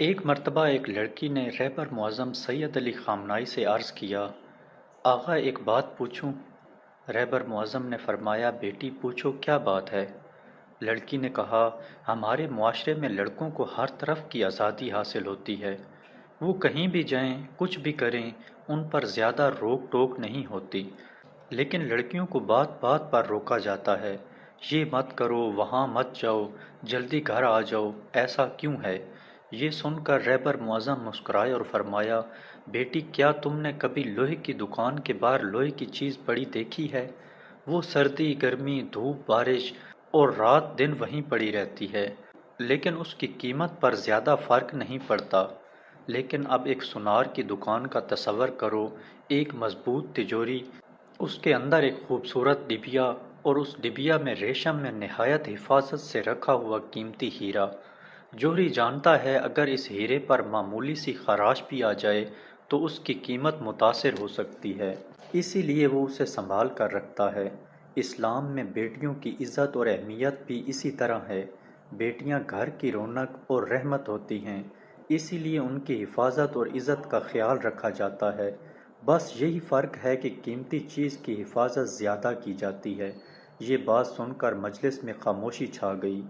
ایک مرتبہ ایک لڑکی نے رہبر معظم سید علی خامنائی سے عرض کیا، آقا ایک بات پوچھوں؟ رہبر معظم نے فرمایا، بیٹی پوچھو کیا بات ہے؟ لڑکی نے کہا، ہمارے معاشرے میں لڑکوں کو ہر طرف کی آزادی حاصل ہوتی ہے، وہ کہیں بھی جائیں کچھ بھی کریں ان پر زیادہ روک ٹوک نہیں ہوتی، لیکن لڑکیوں کو بات بات پر روکا جاتا ہے، یہ مت کرو، وہاں مت جاؤ، جلدی گھر آ جاؤ، ایسا کیوں ہے؟ یہ سن کر رہبر معظم مسکرائے اور فرمایا، بیٹی کیا تم نے کبھی لوہے کی دکان کے باہر لوہے کی چیز پڑی دیکھی ہے؟ وہ سردی گرمی دھوپ بارش اور رات دن وہیں پڑی رہتی ہے، لیکن اس کی قیمت پر زیادہ فرق نہیں پڑتا۔ لیکن اب ایک سنار کی دکان کا تصور کرو، ایک مضبوط تجوری، اس کے اندر ایک خوبصورت ڈبیا، اور اس ڈبیا میں ریشم میں نہایت حفاظت سے رکھا ہوا قیمتی ہیرا۔ جوہری جانتا ہے اگر اس ہیرے پر معمولی سی خراش بھی آ جائے تو اس کی قیمت متاثر ہو سکتی ہے، اسی لیے وہ اسے سنبھال کر رکھتا ہے۔ اسلام میں بیٹیوں کی عزت اور اہمیت بھی اسی طرح ہے۔ بیٹیاں گھر کی رونق اور رحمت ہوتی ہیں، اسی لیے ان کی حفاظت اور عزت کا خیال رکھا جاتا ہے۔ بس یہی فرق ہے کہ قیمتی چیز کی حفاظت زیادہ کی جاتی ہے۔ یہ بات سن کر مجلس میں خاموشی چھا گئی۔